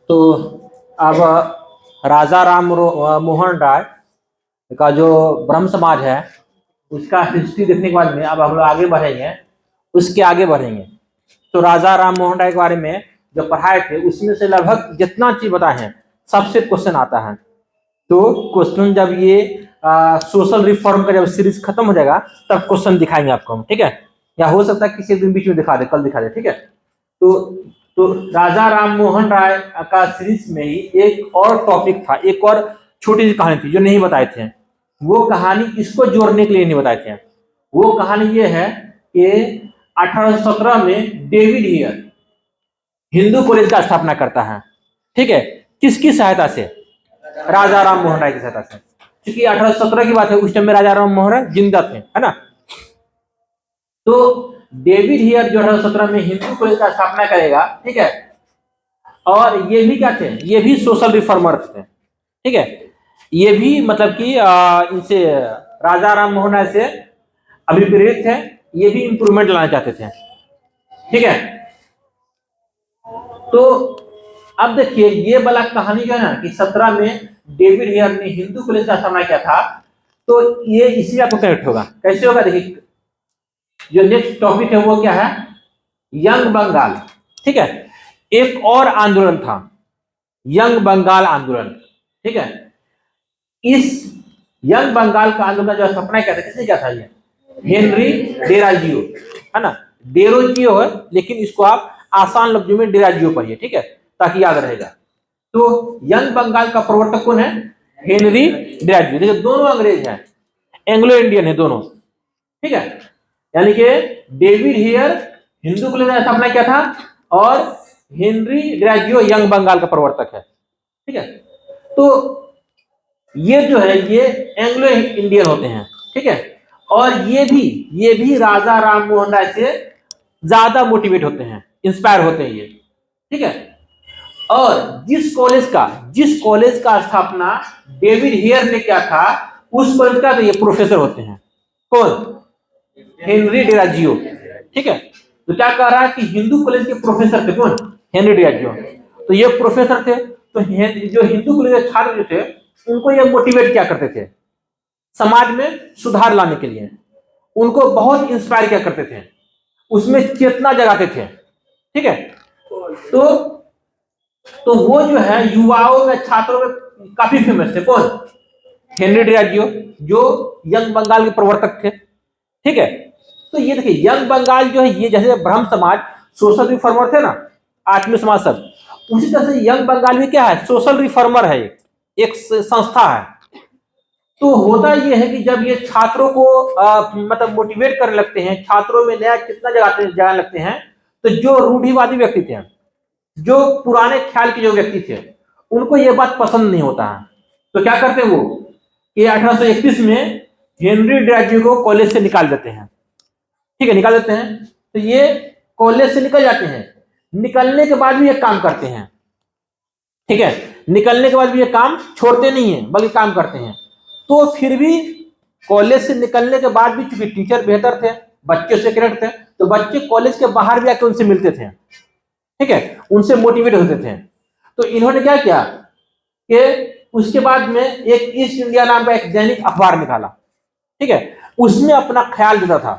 तो अब राजा मोहन राय का जो ब्रह्म समाज है उसका हिस्ट्री देखने के बाद में अब हम लोग आगे बढ़ेंगे, उसके आगे बढ़ेंगे। तो राजा राम मोहन राय के बारे में जो पढ़ाए थे उसमें से लगभग जितना चीज बताए हैं सबसे क्वेश्चन आता है। तो क्वेश्चन जब ये सोशल रिफॉर्म का जब सीरीज खत्म हो जाएगा तब क्वेश्चन दिखाएंगे आपको हम, ठीक है। या हो सकता है किसी दिन बीच में दिखा दे, कल दिखा दे, ठीक है। तो राजा राम मोहन राय का सीरीज में ही एक और टॉपिक था, एक और छोटी सी कहानी थी जो नहीं बताए थे। वो कहानी इसको जोड़ने के लिए नहीं बताए थे। वो कहानी ये है कि 1817 में डेविड हियर हिंदू कॉलेज का स्थापना करता है, ठीक है। किसकी सहायता से? राजा राम मोहन राय की सहायता से। क्योंकि 1817 की बात है, उस टाइम में राजा राम मोहन राय जिंदा थे, है ना। तो डेविड हियर जो 1817 में हिंदू कॉलेज का स्थापना करेगा, ठीक है। और ये भी क्या थे? ये भी सोशल रिफॉर्मर थे, ठीक है। ये भी मतलब कि इनसे राजा राम मोहन राय से अभिप्रेरित थे। ये भी इंप्रूवमेंट लाना चाहते थे, ठीक है। तो अब देखिए ये वाला कहानी जो है ना कि 17 में डेविड हियर ने हिंदू कॉलेज का स्थापना किया था, तो ये इसी आपको कनेक्ट होगा। कैसे होगा? देखिए जो नेक्स्ट टॉपिक है वो क्या है? यंग बंगाल, ठीक है। एक और आंदोलन था, यंग बंगाल आंदोलन, ठीक है। इस यंग बंगाल का आंदोलन जो स्थापना किया था, किसने किया था? ये हेनरी डेराजियो, है ना। डेरोजियो है लेकिन इसको आप आसान लफ्जों में डेराजियो पढ़िए, ठीक है, ताकि याद रहेगा। तो यंग बंगाल का प्रवर्तक कौन है? हेनरी डेराजियो। देखिए दोनों अंग्रेज हैं, एंग्लो इंडियन है दोनों, ठीक है। यानी कि डेविड हियर हिंदू कॉलेज का स्थापना किया था और हेनरी डेराजियो यंग बंगाल का प्रवर्तक है, ठीक है। तो ये जो है ये एंग्लो इंडियन होते हैं, ठीक है। और ये भी राजा राम मोहन राय से ज्यादा मोटिवेट होते हैं, इंस्पायर होते हैं ये, ठीक है। और जिस कॉलेज का स्थापना डेविड हियर ने किया था उस कॉलेज का तो ये प्रोफेसर होते हैं। कौन? हेनरी डेराजियो, ठीक है। तो क्या कह रहा है कि हिंदू कॉलेज के प्रोफेसर थे कौन? हेनरी डेराजियो। तो ये प्रोफेसर थे, तो जो हिंदू कॉलेज के छात्र जो थे उनको ये मोटिवेट क्या करते थे समाज में सुधार लाने के लिए, उनको बहुत इंस्पायर क्या करते थे, उसमें चेतना जगाते थे, ठीक है। तो वो जो है युवाओं में, छात्रों में काफी फेमस थे। कौन? हेनरी डेराजियो, जो यंग बंगाल के प्रवर्तक थे, ठीक है। तो ये देखिए यंग बंगाल जो है ये जैसे ब्रह्म समाज सोशल रिफॉर्मर थे ना, आत्मीय समाज सब, उसी तरह से यंग बंगाल में क्या है? सोशल रिफॉर्मर है, एक संस्था है। तो होता ये है कि जब ये छात्रों को मतलब मोटिवेट करने लगते हैं, छात्रों में नया कितना जगाने लगते हैं, तो जो रूढ़िवादी व्यक्ति थे, जो पुराने ख्याल के जो व्यक्ति थे, उनको ये बात पसंद नहीं होता है। तो क्या करते हैं वो कि 1831 में हेनरी डेराजियो को कॉलेज से निकाल देते हैं, ठीक है, निकाल देते हैं। तो ये कॉलेज से निकल जाते हैं, निकलने के बाद भी ये काम करते हैं, ठीक है। निकलने के बाद भी ये काम छोड़ते नहीं है बल्कि काम करते हैं। तो फिर भी कॉलेज से निकलने के बाद भी चूंकि टीचर बेहतर थे, बच्चे से कनेक्ट थे, तो बच्चे कॉलेज के बाहर भी आके उनसे मिलते थे, ठीक है, उनसे मोटिवेट होते थे। तो इन्होंने क्या किया कि उसके बाद में एक ईस्ट इंडिया नाम का एक दैनिक अखबार निकाला, ठीक है। उसमें अपना ख्याल देता था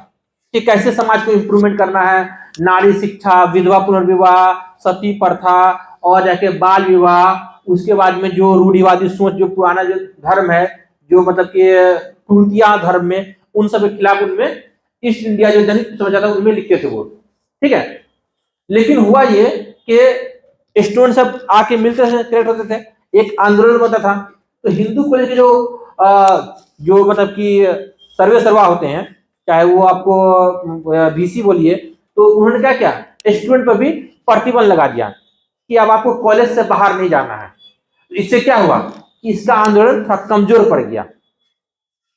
कि कैसे समाज को इंप्रूवमेंट करना है, नारी शिक्षा, विधवा पुनर्विवाह, सती प्रथा और जाके बाल विवाह, उसके बाद में जो रूढ़िवादी सोच, जो पुराना जो धर्म है, जो मतलब कि कुंतिया धर्म में, उन सब के खिलाफ उनमें ईस्ट इंडिया जो दैनिक समझा था उनमें लिखते थे वो, ठीक है। लेकिन हुआ ये कि स्टूडेंट सब आके मिलते थे, क्रिएट होते थे, एक आंदोलन होता था। तो हिंदू कॉलेज के जो मतलब कि सर्वे सर्वा होते हैं, चाहे वो आपको वीसी बोलिए, तो उन्होंने क्या किया, स्टूडेंट पर भी प्रतिबंध लगा दिया कि अब आपको कॉलेज से बाहर नहीं जाना है। इससे क्या हुआ कि इसका आंदोलन थोड़ा कमजोर पड़ गया,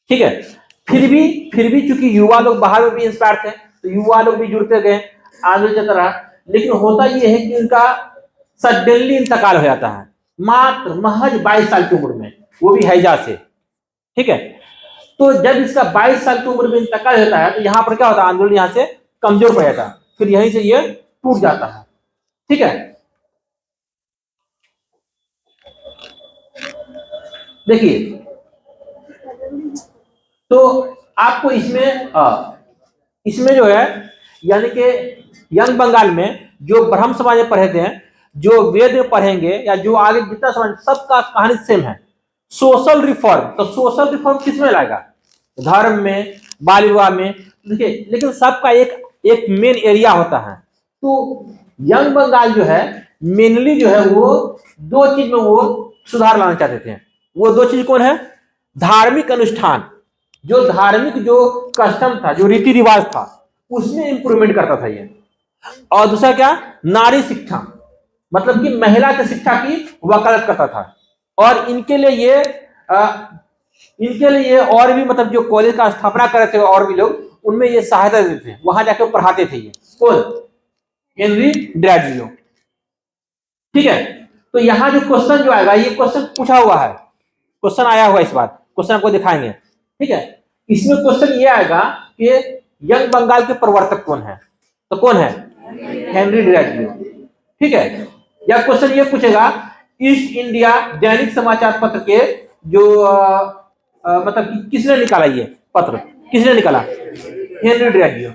ठीक है। फिर भी चूंकि युवा लोग बाहर में भी इंस्पायर थे, तो युवा लोग भी जुड़ते गए, आंदोलन चलता रहा। लेकिन होता यह है कि उनका सडनली इंतकाल हो जाता है, मात्र महज 22 साल की उम्र में, वो भी हैजा से, ठीक है। तो जब इसका 22 साल की उम्र में इंतकाल होता है तो यहाँ पर क्या होता है, आंदोलन यहाँ से कमजोर पड़ जाता है। फिर यहीं से ये टूट जाता है। ठीक है, देखिए तो आपको इसमें जो है यानी कि यंग बंगाल में जो ब्रह्म समाज में पढ़े थे, जो वेद में पढ़ेंगे या जो आगे जितना समाज, सबका कहानी सेम है, सोशल रिफॉर्म। तो सोशल रिफॉर्म किस में लाएगा? धर्म में, बाल विवाह में। देखिए लेकिन सबका एक मेन एरिया होता है। तो यंग बंगाल जो है मेनली जो है वो दो चीज में वो सुधार लाना चाहते थे। वो दो चीज कौन है? धार्मिक अनुष्ठान, जो धार्मिक जो कस्टम था, जो रीति रिवाज था, उसमें इंप्रूवमेंट करता था ये। और दूसरा क्या? नारी शिक्षा, मतलब कि महिला की शिक्षा की वकालत करता था। और इनके लिए और भी मतलब जो कॉलेज का स्थापना कर रहे थे और भी लोग, उनमें ये सहायता देते थे, वहां जाकर पढ़ाते थे ये। कौन? हेनरी ड्राजियो। ठीक है, तो यहाँ जो क्वेश्चन जो आएगा, ये क्वेश्चन पूछा हुआ है, क्वेश्चन आया हुआ इस बार, क्वेश्चन आपको दिखाएंगे। ठीक है, इसमें क्वेश्चन ये आएगा कि यंग बंगाल के प्रवर्तक कौन है? तो कौन है? हेनरी ड्राजियो। ठीक है, या क्वेश्चन ये पूछेगा ईस्ट इंडिया दैनिक समाचार पत्र के जो मतलब कि किसने निकाला ये पत्र, किसने निकाला? हेनरी ड्राजियो।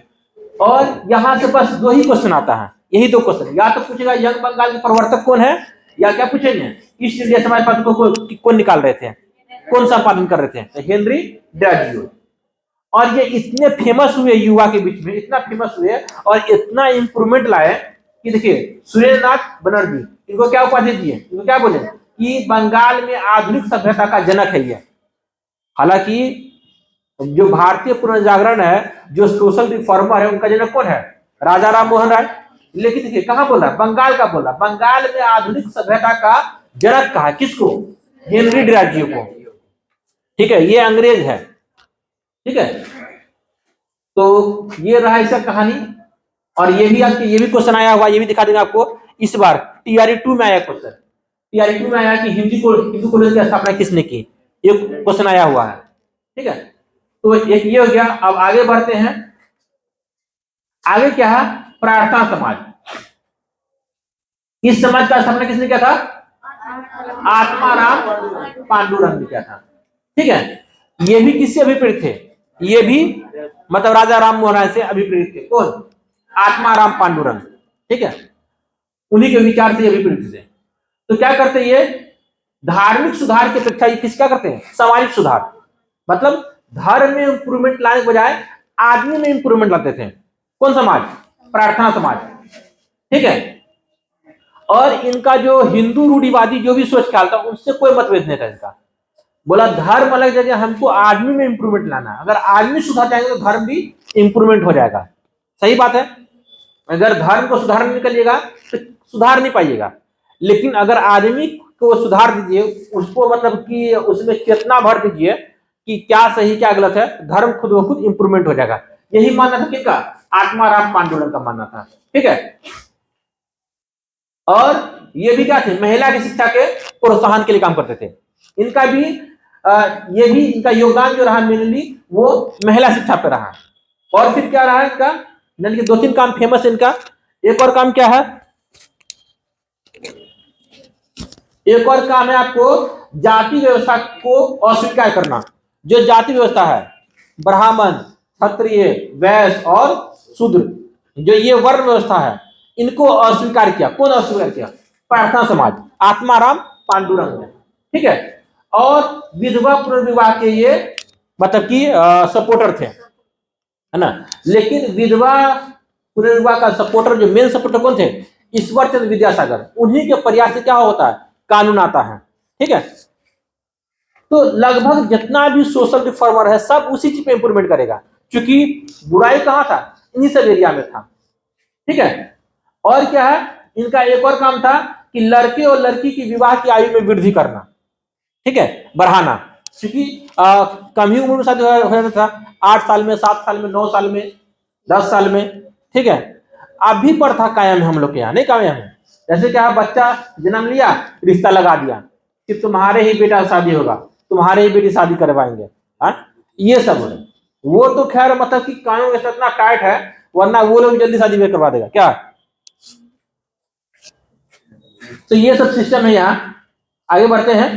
और यहां से बस दो ही क्वेश्चन आता है, यही दो क्वेश्चन। या तो पूछेगा यंग बंगाल के प्रवर्तक कौन है, या क्या पूछेंगे ईस्ट इंडिया समाचार पत्र को कौन निकाल रहे थे, कौन संपादन कर रहे थे? तो हेनरी ड्राजियो। और ये इतने फेमस हुए युवा के बीच में, इतना फेमस हुए और इतना इंप्रूवमेंट लाए कि देखिए सुरेंद्रनाथ बनर्जी, इनको क्या उपाधि दिए? इनको क्या बोले कि बंगाल में आधुनिक सभ्यता का जनक है ये। हालांकि जो भारतीय पुनर्जागरण है, जो सोशल रिफॉर्मर है, उनका जनक कौन है? राजा राम मोहन राय। लेकिन देखिए कहां बोला? बंगाल का बोला। बंगाल में आधुनिक सभ्यता का जनक कहा किसको? हेनरी ड्राजियो को। ठीक है, ये अंग्रेज है। ठीक है, तो ये रहा इसका कहानी। और ये भी क्वेश्चन आया हुआ, ये भी दिखा देंगे आपको इस बार। टीआरई 2 में आया क्वेश्चन, टीआरई 2 में आया कि हिंदू कॉलेज की स्थापना किसने की, ये क्वेश्चन आया हुआ है। ठीक है, तो एक ये हो गया। अब आगे बढ़ते हैं। आगे क्या है? प्रार्थना समाज। इस समाज का स्थापना किसने किया था? आत्माराम पांडुरंग ने किया था। ठीक है, ये भी किससे अभिप्रेत थे? ये भी मतलब राजा राम मोहन राय से अभिप्रेत थे। कौन? आत्माराम पांडुरंग। ठीक है, उन्हीं के विचार से अभिप्रेत थे। तो क्या करते ये? धार्मिक सुधार की अपेक्षा ये किस क्या करते हैं? सामाजिक सुधार, मतलब धर्म में इंप्रूवमेंट लाने के बजाय आदमी में इंप्रूवमेंट लाते थे। कौन समाज? प्रार्थना समाज। ठीक है, और इनका जो हिंदू रूढ़िवादी जो भी सोच ख्याल था, उनसे कोई मतभेद नहीं था इनका। बोला धर्म अलग जगह, हमको आदमी में इंप्रूवमेंट लाना है। अगर आदमी सुधर जाएंगे तो धर्म भी इंप्रूवमेंट हो जाएगा। सही बात है, अगर धर्म को सुधार नहीं करिएगा तो सुधार नहीं पाइएगा। लेकिन अगर आदमी को सुधार दीजिए, उसको मतलब कि उसमें चेतना भर दीजिए कि क्या सही क्या गलत है, धर्म खुद ब खुद इंप्रूवमेंट हो जाएगा। यही मानना था किसका? आत्माराम पांडुरंग का मानना था। ठीक है, और ये भी क्या थे? महिला की शिक्षा के प्रोत्साहन के लिए काम करते थे। इनका भी ये भी इनका योगदान जो रहा मेनली वो महिला शिक्षा पे रहा। और फिर क्या रहा इनका? यानी कि दो तीन काम फेमस है इनका। एक और काम क्या है? एक और काम है आपको जाति व्यवस्था को अस्वीकार करना। जो जाति व्यवस्था है, ब्राह्मण, क्षत्रिय, वैश्य और शूद्र, जो ये वर्ण व्यवस्था है, इनको अस्वीकार किया। कौन अस्वीकार किया? प्रार्थना समाज, आत्माराम पांडुरंग ने। ठीक है, और विधवा पुनर्विवाह के ये मतलब कि सपोर्टर थे, है ना। लेकिन विधवा पुनर्विवाह का सपोर्टर, जो मेन सपोर्टर कौन थे? ईश्वर चंद्र विद्यासागर। उन्हीं के प्रयास से क्या होता है? कानून आता है। ठीक है, तो लगभग जितना भी सोशल रिफॉर्मर है सब उसी चीज पे इंप्रूवमेंट करेगा, क्योंकि बुराई कहां था? इन्हीं सब एरिया में था। ठीक है, और क्या है इनका? एक और काम था कि लड़के और लड़की की विवाह की आयु में वृद्धि करना। ठीक है, बढ़ाना, क्योंकि कम ही उम्र में शादी हो जाता था, 8 साल में, 7 साल में, 9 साल में, 10 साल में। ठीक है, अब भी प्रथा कायम है हम लोग के यहाँ, नहीं कायम है? जैसे क्या, बच्चा जन्म लिया, रिश्ता लगा दिया कि तुम्हारे ही बेटा शादी होगा, तुम्हारे ही बेटी शादी करवाएंगे। ये सब है। वो तो खैर मतलब कि कानून इतना टाइट है, वरना वो लोग जल्दी शादी भी करवा देगा क्या? तो ये सब सिस्टम है। यहाँ आगे बढ़ते हैं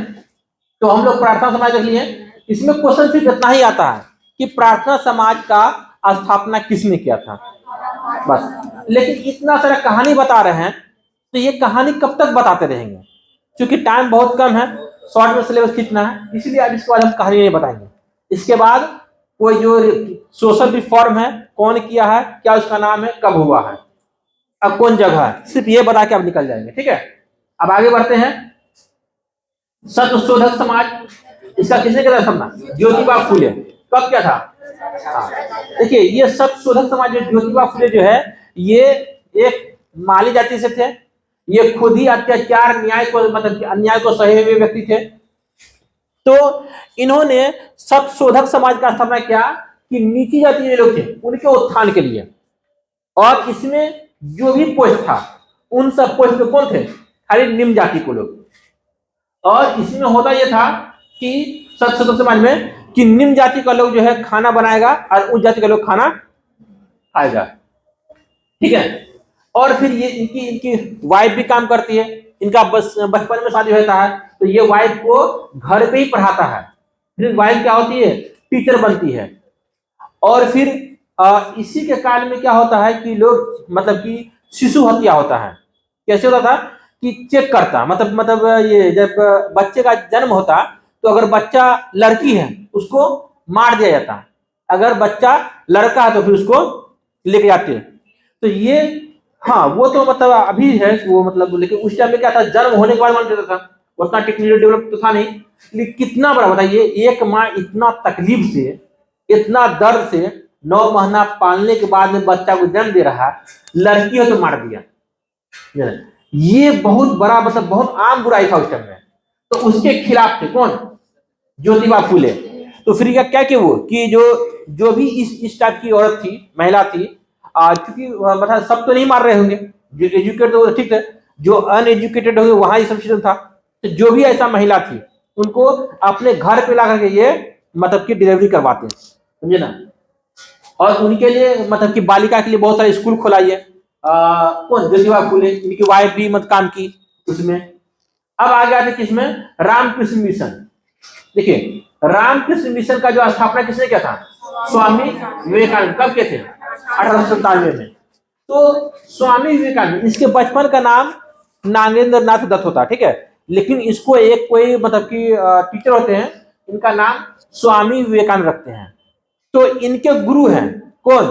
तो हम लोग प्रार्थना समाज देख लिए। इसमें क्वेश्चन सिर्फ इतना ही आता है कि प्रार्थना समाज का स्थापना किसने किया था, बस। लेकिन इतना सारा कहानी बता रहे हैं तो ये कहानी कब तक बताते रहेंगे, क्योंकि टाइम बहुत कम है, शॉर्ट में सिलेबस खींचना है, इसलिए अब इसके बाद हम कहानी नहीं बताएंगे। इसके बाद कोई जो सोशल रिफॉर्म है कौन किया है, क्या उसका नाम है, कब हुआ है, अब कौन जगह है, सिर्फ ये बता के अब निकल जाएंगे। ठीक है, अब आगे बढ़ते हैं। सत्यशोधक समाज, इसका किसने किया था? ज्योतिबा फुले। कब क्या था? देखिए ये सत्यशोधक समाज जो ज्योतिबा फुले जो है, ये एक माली जाति से थे। ये खुद ही अत्याचार न्याय को मतलब अन्याय को सहे हुए व्यक्ति थे। तो इन्होंने सत्यशोधक समाज का स्थापना किया कि नीची जाति के लोग थे उनके उत्थान के लिए। और इसमें जो भी पोस्ट था उन सब पोस्ट में कौन थे? खाली निम्न जाति को लोग। और इसमें होता यह था कि सत्यशोधक समाज में कि निम्न जाति का लोग जो है खाना बनाएगा और उच्च जाति का लोग खाना खाएगा। ठीक है, और फिर ये इनकी वाइफ भी काम करती है। इनका बचपन में शादी होता है तो ये वाइफ को घर पे ही पढ़ाता है। फिर वाइफ क्या होती है? टीचर बनती है। और फिर इसी के काल में क्या होता है कि लोग मतलब कि शिशु हत्या होता है। कैसे होता था कि चेक करता मतलब ये जब बच्चे का जन्म होता तो अगर बच्चा लड़की है उसको मार दिया जाता, अगर बच्चा लड़का है तो फिर उसको लेके जाते। तो ये हाँ वो तो मतलब अभी है वो मतलब, लेकिन उस टाइम में क्या था, जन्म होने के बाद मान देता था, उतना टेक्नोलॉजी डेवलप तो था नहीं। लेकिन कितना बड़ा बताइए, एक माँ इतना तकलीफ से इतना दर्द से 9 महीना पालने के बाद में बच्चा को जन्म दे रहा है, लड़की हो तो मार दिया। ये बहुत बड़ा मतलब बहुत आम बुराई था उस टाइम में। तो उसके खिलाफ थे कौन? ज्योतिबा फुले। तो फिर क्या किया वो कि जो भी इस टाइप की औरत थी, महिला थी, क्योंकि मतलब सब तो नहीं मार रहे होंगे, जो एजुकेटेड तो ठीक है, जो अनएजुकेटेड होंगे वहां ये सब चीजें था। तो जो भी ऐसा महिला थी उनको अपने घर पे ला करके ये मतलब कि डिलीवरी करवाते हैं, समझे ना। और उनके लिए मतलब कि बालिका के लिए बहुत सारे स्कूल खोलाइए। कौन? ज्योतिबा फुले। इनकी वाइफ भी मत काम की उसमें। अब आगे आते किसमें? रामकृष्ण मिशन। देखिए रामकृष्ण मिशन का जो स्थापना किसने किया था? स्वामी विवेकानंद। कब के थे? 1897 में। तो स्वामी विवेकानंद, इसके बचपन का नाम नागेंद्र नाथ दत्त होता है, ठीक है, लेकिन इसको एक कोई मतलब कि टीचर होते हैं, इनका नाम स्वामी विवेकानंद रखते हैं। तो इनके गुरु हैं कौन?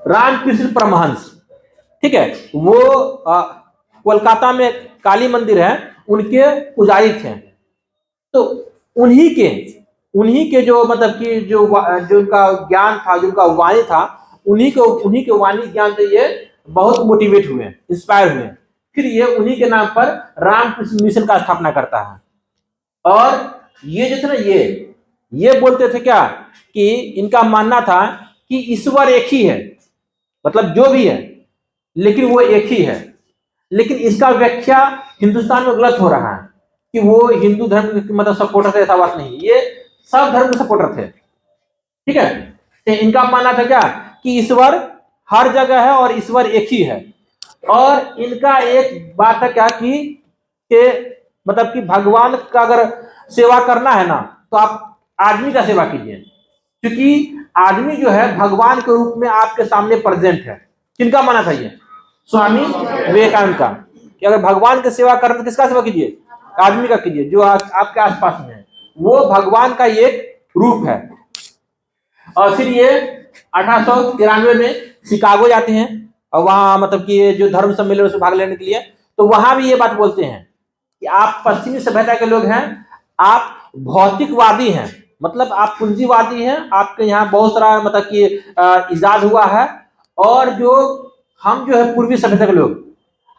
रामकृष्ण परमहंस। ठीक है, वो कोलकाता में काली मंदिर है, उनके पुजारी थे। तो उन्हीं के जो मतलब कि जो उनका ज्ञान था, जो उनका वाणी था, उन्हीं के वाणी ज्ञान से ये बहुत मोटिवेट हुए, इंस्पायर हुए। फिर ये उन्हीं के नाम पर रामकृष्ण मिशन का स्थापना करता है। और ये जो थे ना, ये बोलते थे क्या कि इनका मानना था कि ईश्वर एक ही है, मतलब जो भी है लेकिन वो एक ही है। लेकिन इसका व्याख्या हिंदुस्तान में गलत हो रहा है कि वो हिंदू धर्म के मतलब सपोर्टर थे, ऐसा बात नहीं, ये सब धर्म के सपोर्टर थे। ठीक है, तो इनका मानना था क्या कि ईश्वर हर जगह है और ईश्वर एक ही है। और इनका एक बात है क्या कि मतलब कि भगवान का अगर सेवा करना है ना तो आप आदमी का सेवा कीजिए, क्योंकि आदमी जो है भगवान के रूप में आपके सामने प्रेजेंट है। किनका माना था ये? स्वामी विवेकानंद का, कि अगर भगवान की सेवा करें तो किसका सेवा कीजिए? आदमी का कीजिए, जो आपके आसपास में है, वो भगवान का एक रूप है। और फिर ये 1893 में शिकागो जाते हैं और वहां मतलब कि जो धर्म सम्मेलन में भाग लेने के लिए, तो वहां भी ये बात बोलते हैं कि आप पश्चिमी सभ्यता के लोग हैं, आप भौतिकवादी हैं, मतलब आप पूंजीवादी हैं, आपके यहाँ बहुत सारा मतलब कि इजाद हुआ है। और जो हम जो है पूर्वी सभ्यता के लोग,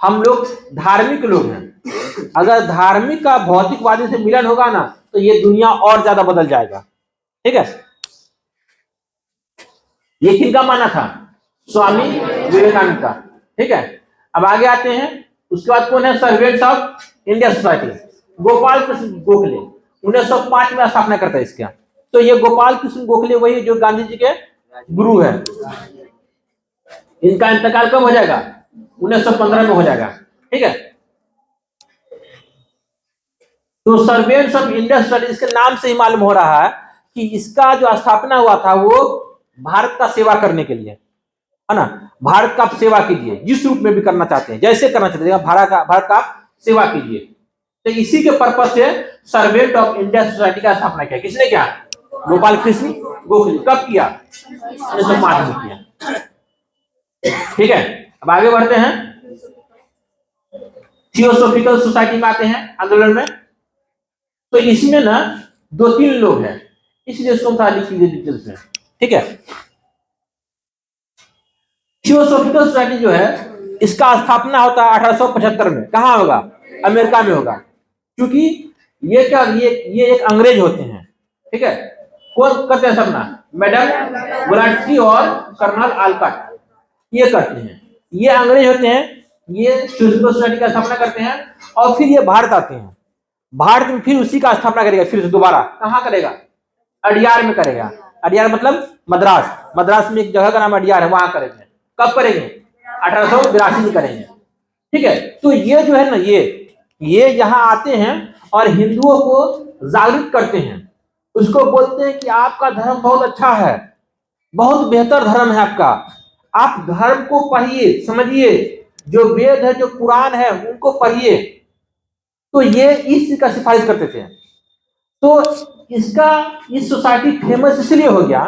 हम लोग धार्मिक लोग हैं। अगर धार्मिक का भौतिकवादी से मिलन होगा ना तो ये दुनिया और ज्यादा बदल जाएगा। ठीक है, ये किनका माना था? स्वामी विवेकानंद का। ठीक है, अब आगे आते हैं। उसके बाद कौन है? Servants of India society, Gopal Krishna Gokhale. 1905 में स्थापना करता है इसका। तो ये गोपाल कृष्ण गोखले वही जो गांधी जी के गुरु है। इनका इंतकाल कब हो जाएगा? 1915 में हो जाएगा। ठीक है, तो सर्वेंट्स ऑफ इंडियन स्टडीज के नाम से ही मालूम हो रहा है कि इसका जो स्थापना हुआ था वो भारत का सेवा करने के लिए, है ना। भारत का आप सेवा कीजिए, जिस रूप में भी करना चाहते हैं, जैसे करना चाहते हैं, भारत का आप सेवा कीजिए। तो इसी के पर्पज से सर्वेंट ऑफ इंडियन सोसाइटी का स्थापना किया। किसने किया? गोपाल कृष्ण गोखले। कब किया? 1905 में किया। ठीक है, अब आगे बढ़ते हैं, थियोसॉफिकल सोसाइटी में आते हैं आंदोलन में। तो इसमें ना 2-3 लोग हैं, इसलिए इसको हम लिख लीजिए डिटेल्स में। ठीक है, थियोसॉफिकल सोसाइटी जो है इसका स्थापना होता है 1875 में। कहाँ होगा? अमेरिका में होगा। क्योंकि ये क्या, ये एक अंग्रेज होते हैं। ठीक है, कौन करते हैं स्थापना? मैडम ब्लैटस्की और कर्नल आलकट, ये करते हैं। ये अंग्रेज होते हैं, ये थियोसॉफिकल सोसाइटी का स्थापना करते हैं और फिर ये भारत आते हैं। भारत में फिर उसी का स्थापना करेगा, फिर से दोबारा। कहाँ करेगा? अडियार में करेगा। अडियार मतलब मद्रास। मद्रास में एक जगह का नाम अडियार है, वहां करेंगे। कब करेंगे? 1882 में करेंगे। ठीक है, तो ये जो है ना, ये यहाँ आते हैं और हिंदुओं को जागृत करते हैं। उसको बोलते हैं कि आपका धर्म बहुत अच्छा है, बहुत बेहतर धर्म है आपका, आप धर्म को पढ़िए, समझिए, जो वेद है, जो पुराण है, उनको पढ़िए। तो ये इस चीज का सिफारिश करते थे। तो इस सोसाइटी फेमस इसलिए हो गया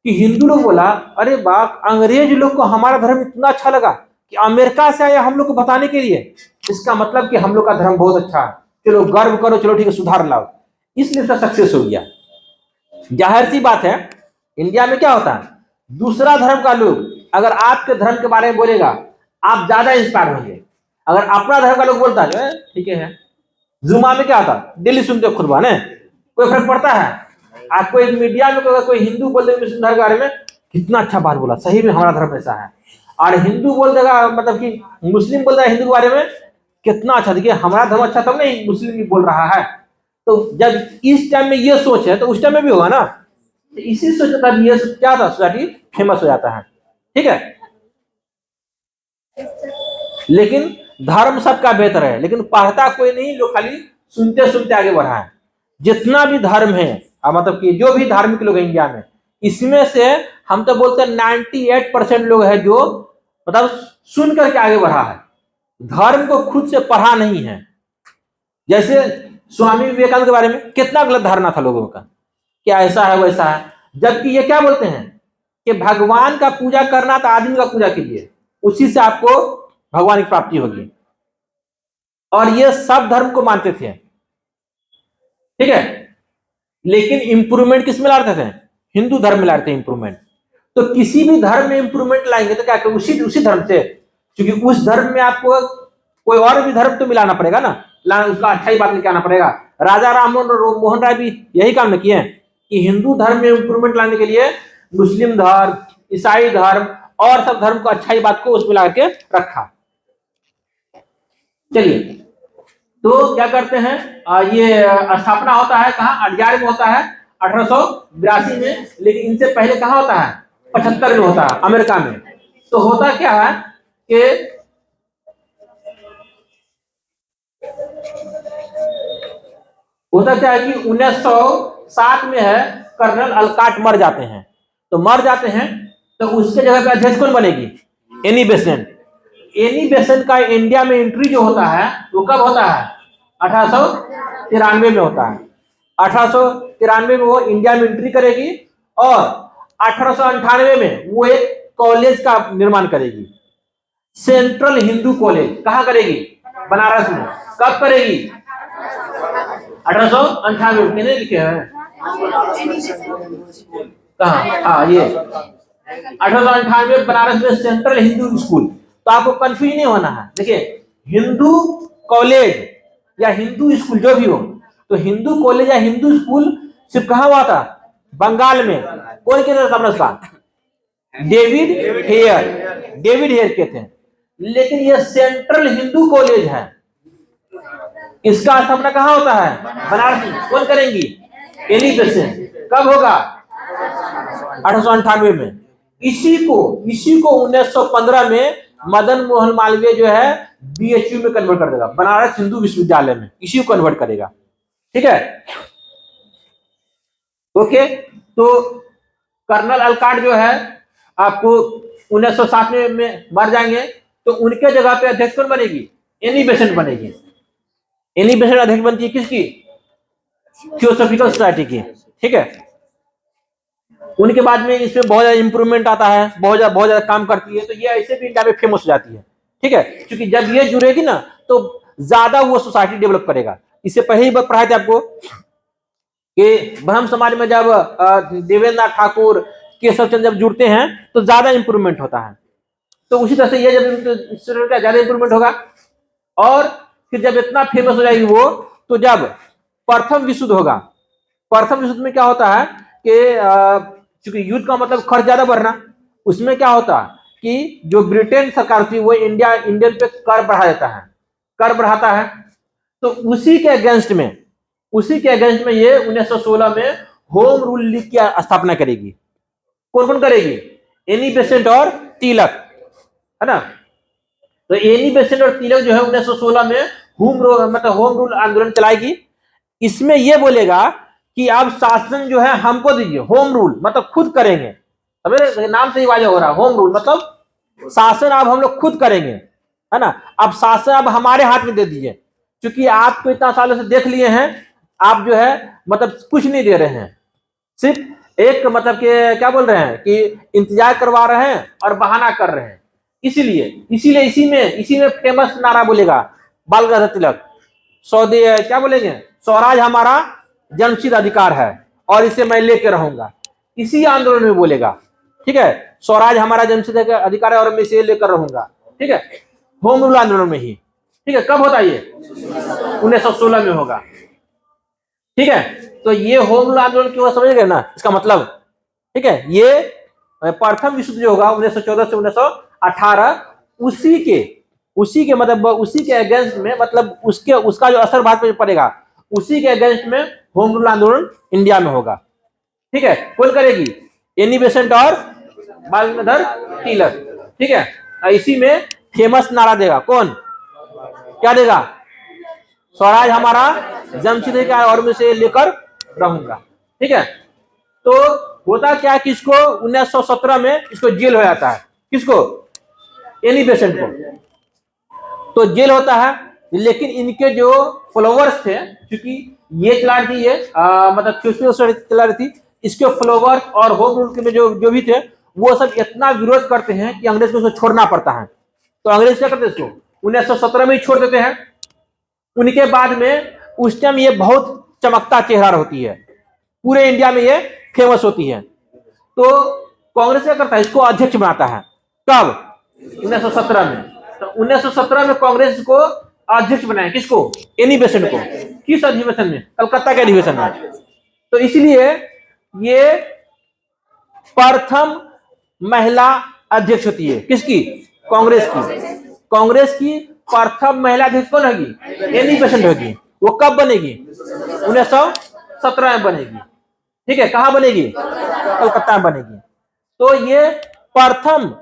कि हिंदू लोग बोला, अरे बाप, अंग्रेज लोग को हमारा धर्म इतना अच्छा लगा कि अमेरिका से आया हम लोग को बताने के लिए। इसका मतलब कि हम लोग का धर्म बहुत अच्छा है, चलो गर्व करो, चलो ठीक है, सुधार लाओ। इसलिए इसका सक्सेस हो गया। जाहिर सी बात है, इंडिया में क्या होता है, दूसरा धर्म का लोग अगर आपके धर्म के बारे में बोलेगा, आप ज्यादा इंस्पायर होंगे। अगर अपना धर्म का लोग बोलता है ठीक है, जुमा में क्या होता है, डेली सुनते हो खुतबा ने, कोई फर्क पड़ता है? आपको एक मीडिया में कोई हिंदू बोल देगा मुस्लिम धर्म के बारे में, कितना अच्छा बात बोला, सही में हमारा धर्म ऐसा है। और हिंदू बोल देगा, मतलब कि मुस्लिम बोल देगा हिंदू के बारे में, कितना अच्छा, देखिए हमारा धर्म अच्छा, तब नहीं मुस्लिम भी बोल रहा है। तो जब इस टाइम में ये सोच है तो उस टाइम में भी होगा ना। तो इसी सोच का ये क्या था, सोसाइटी फेमस हो जाता है। ठीक है, लेकिन धर्म सबका बेहतर है, लेकिन पढ़ता कोई नहीं, लोग खाली सुनते सुनते आगे बढ़ा है। जितना भी धर्म है, मतलब कि जो भी धार्मिक लोग हैं इंडिया में, इसमें से हम तो बोलते हैं 98% लोग हैं जो मतलब सुन करके आगे बढ़ा है, धर्म को खुद से पढ़ा नहीं है। जैसे स्वामी विवेकानंद के बारे में कितना गलत धारणा था लोगों का, क्या ऐसा है वैसा है, जबकि ये क्या बोलते हैं कि भगवान का पूजा करना तो आदमी का पूजा कीजिए, उसी से आपको भगवान की प्राप्ति होगी। और ये सब धर्म को मानते थे। ठीक है, लेकिन इंप्रूवमेंट किस में लाते थे? हिंदू धर्म में लाते थे इंप्रूवमेंट। तो किसी भी धर्म में इंप्रूवमेंट लाएंगे तो क्या करें, उसी धर्म से, क्योंकि उस धर्म में आपको कोई और भी धर्म तो मिलाना पड़ेगा ना, उसका अच्छाई बात लेके आना पड़ेगा। राजा राम मोहन राय भी यही काम किए हैं कि हिंदू धर्म में इंप्रूवमेंट लाने के लिए मुस्लिम धर्म, ईसाई धर्म और सब धर्म को अच्छाई बात को उसमें ला के रखा। चलिए, तो क्या करते हैं, ये स्थापना होता है कहाँ? अडियार में होता है 1882 में, लेकिन इनसे पहले कहाँ होता है? 75 में होता है, अमेरिका में। तो होता क्या है कि होता क्या है कि 1907 में है, कर्नल अलकाट मर जाते हैं। तो मर जाते हैं तो उसके जगह पे अध्यक्ष कौन बनेगी? Annie Besant. एनी बेसेंट का इंडिया में एंट्री जो होता है वो कब होता है? 1893 में होता है। 1893 में वो इंडिया में एंट्री करेगी और 1898 में वो एक कॉलेज का निर्माण करेगी, सेंट्रल हिंदू कॉलेज। कहाँ करेगी? बनारस में। कब करेगी? 1898 में। लिखे हैं कहाँ? हाँ, ये 1898 बनारस में सेंट्रल हिंदू स्कूल। तो आपको कंफ्यूज नहीं होना है। देखिए, हिंदू कॉलेज या हिंदू स्कूल जो भी हो, तो हिंदू कॉलेज या हिंदू स्कूल सिर्फ कहाँ हुआ था? बंगाल में। कौन के था? David Hare. डेविड हेयर के थे। लेकिन ये सेंट्रल हिंदू कॉलेज है, इसका स्थापना कहाँ होता है? बनारस में। कौन करेंगी? Annie Besant. कब होगा? 1898 में। इसी को 1915 में मदन मोहन मालवीय जो है बीएचयू में कन्वर्ट कर देगा, बनारस हिंदू विश्वविद्यालय में, इसी को कन्वर्ट करेगा। ठीक है, ओके। तो कर्नल अलकाट जो है आपको 1907 में मर जाएंगे, तो उनके जगह पे अध्यक्ष कौन बनेगी? एनी बेसेंट बनेगी। एनी बेसेंट अध्यक्ष बनती है किसकी? थियोसॉफिकल सोसाइटी की। ठीक है, उनके बाद में इसमें बहुत ज्यादा इंप्रूवमेंट आता है, बहुत ज्यादा काम करती है, तो ये ऐसे भी इंडिया में फेमस हो जाती है। ठीक है, क्योंकि जब ये जुड़ेगी ना तो ज्यादा वो सोसाइटी डेवलप करेगा। इससे पहले ही बात पढ़ाए थे आपको कि ब्रह्म समाज में जब देवेंद्र नाथ ठाकुर, केशव चंद्र जब जुड़ते हैं तो ज्यादा इंप्रूवमेंट होता है। तो उसी तरह से ये जब का ज्यादा इंप्रूवमेंट होगा, और फिर जब इतना फेमस हो जाएगी वो, तो जब प्रथम विश्व युद्ध होगा, प्रथम विश्व युद्ध में क्या होता है कि चूंकि युद्ध का मतलब खर्च ज्यादा बढ़ना, उसमें क्या होता है कि जो ब्रिटेन सरकार थी वो इंडियन पे कर बढ़ा देता है, कर बढ़ाता है। तो उसी के अगेंस्ट में ये 1916 में होम रूल लीग की स्थापना करेगी। कौन कौन करेगी? एनी बेसेंट और तिलक, है ना। तो एनी बेसेंट और तिलक जो है 1916 में होम रूल आंदोलन चलाएगी। इसमें यह बोलेगा कि अब शासन जो है हमको दीजिए, होम रूल मतलब खुद करेंगे। अब नाम से ही वाजह हो रहा है, होम रूल मतलब शासन अब हम लोग खुद करेंगे, है ना। अब शासन अब हमारे हाथ में दे दीजिए, क्योंकि आपको इतना सालों से देख लिए हैं, आप जो है मतलब कुछ नहीं दे रहे हैं, सिर्फ एक मतलब के क्या बोल रहे हैं कि इंतजार करवा रहे हैं और बहाना कर रहे हैं। इसीलिए इसी में फेमस नारा बोलेगा बाल गंगाधर तिलक, क्या बोलेंगे? स्वराज हमारा जन्मसिद्ध अधिकार है और इसे मैं लेके रहूंगा, इसी आंदोलन में बोलेगा। ठीक है, स्वराज हमारा जन्मसिद्ध अधिकार है और मैं इसे लेकर रहूंगा। ठीक है, होम रूल आंदोलन में ही। ठीक है, कब होता है ये? 1916 में होगा। ठीक है, तो ये होम रूल आंदोलन क्यों समझ गए ना इसका मतलब। ठीक है, ये प्रथम विश्व जो होगा 1914 से 1918, उसी के मतलब उसी के अगेंस्ट में, मतलब उसका जो असर बाद में पड़ेगा, उसी के अगेंस्ट में होम रूल आंदोलन इंडिया में होगा। ठीक है, कौन करेगी? एनी बेसेंट और बाल गंगाधर तिलक। ठीक है, इसी में फेमस नारा देगा कौन? क्या देगा? स्वराज हमारा जन्मसिद्ध अधिकार और मैं इसे लेकर रहूंगा। ठीक है, तो होता क्या कि इसको 1917 में इसको जेल हो जाता है। किसको? एनी बेसेंट को। तो जेल होता है, लेकिन इनके जो फॉलोवर्स थे, क्योंकि ये चला रही थी, ये मतलब चला रही थी, इसके फॉलोवर्स और होम रूल के में जो भी थे, वो सब इतना विरोध करते हैं कि अंग्रेज को उसको छोड़ना पड़ता है। तो अंग्रेज क्या करते हैं? इसको 1917 में ही छोड़ देते हैं। उनके बाद में उस टाइम ये बहुत चमकता चेहरा होती है, पूरे इंडिया में ये फेमस होती है। तो कांग्रेस क्या करता है? इसको अध्यक्ष बनाता है। कब? 1917 में। तो 1917 में कांग्रेस को अध्यक्ष बनाया। किसको? एनी बेसेंट को। किस अधिवेशन में? कलकत्ता के अधिवेशन में। तो इसलिए ये प्रथम महिला अध्यक्ष होती है। किसकी? कांग्रेस की। कांग्रेस की प्रथम महिला अध्यक्ष कौन होगी? एनी बेसेंट होगी। वो कब बनेगी? 1917 में बनेगी। ठीक है, कहां बनेगी? कलकत्ता में बनेगी। तो ये प्रथम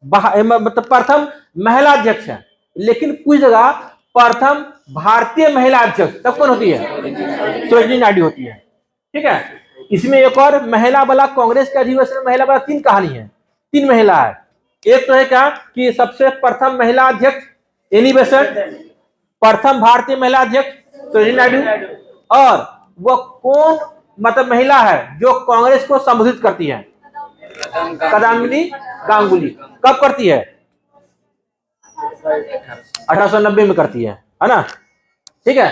मतलब प्रथम महिला अध्यक्ष है, लेकिन कुछ जगह प्रथम भारतीय महिला अध्यक्ष तब कौन होती है? सरोजिनी नायडू होती है। ठीक है, इसमें एक और महिला वाला कांग्रेस के अधिवेशन में महिला वाला 3 कहानी है, 3 महिला है। एक तो है क्या कि सबसे प्रथम महिला अध्यक्ष एनी बेसेंट, प्रथम भारतीय महिला अध्यक्ष सरोजिनी नायडू, और वो कौन मतलब महिला है जो कांग्रेस को संबोधित करती है? कादम्बिनी गांगुली। कब करती है? 1890 में करती है ना। ठीक है,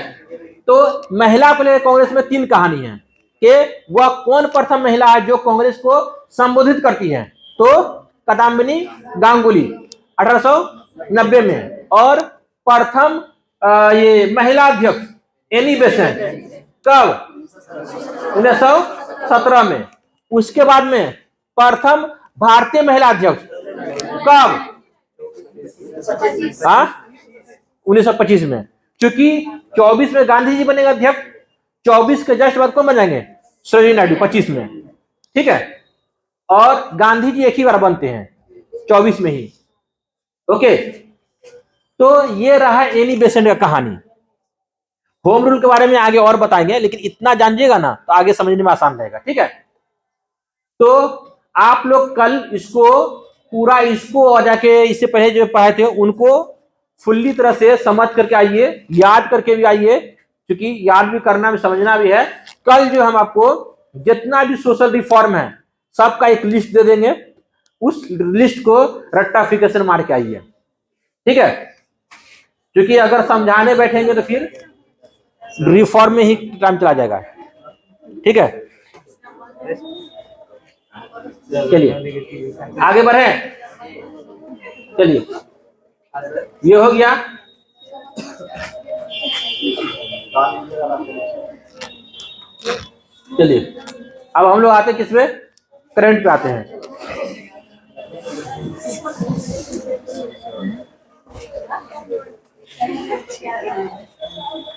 तो महिला को लेकर कांग्रेस में 3 कहानी है कि वह कौन प्रथम महिला है जो कांग्रेस को संबोधित करती है। तो कादम्बिनी गांगुली 1890 में, और प्रथम ये महिला अध्यक्ष एनी बेसेंट कब? 1917 में। उसके बाद में प्रथम भारतीय महिला अध्यक्ष कब? 1925 में। क्योंकि 24 में गांधी जी बनेगा अध्यक्ष, 24 के जस्ट बाद कौन बन जाएंगे? सरोजिनी नायडू 25 में। ठीक है, और गांधी जी एक ही बार बनते हैं 24 में ही। ओके, तो ये रहा एनी बेसेंट का कहानी। होम रूल के बारे में आगे और बताएंगे, लेकिन इतना जानिएगा ना तो आगे समझने में आसान रहेगा। ठीक है, तो आप लोग कल इसको पूरा इसको और जाके इससे पहले जो पढ़े थे उनको फुल्ली तरह से समझ करके आइए, याद करके भी आइए, क्योंकि याद भी करना भी समझना भी है। कल जो हम आपको जितना भी सोशल रिफॉर्म है सबका एक लिस्ट दे देंगे, उस लिस्ट को रट्टाफिकेशन मार के आइए। ठीक है, क्योंकि अगर समझाने बैठेंगे तो फिर रिफॉर्म में ही टाइम चला जाएगा। ठीक है, चलिए आगे बढ़े। चलिए, ये हो गया। चलिए अब हम लोग आते किस पे, करंट पे आते हैं।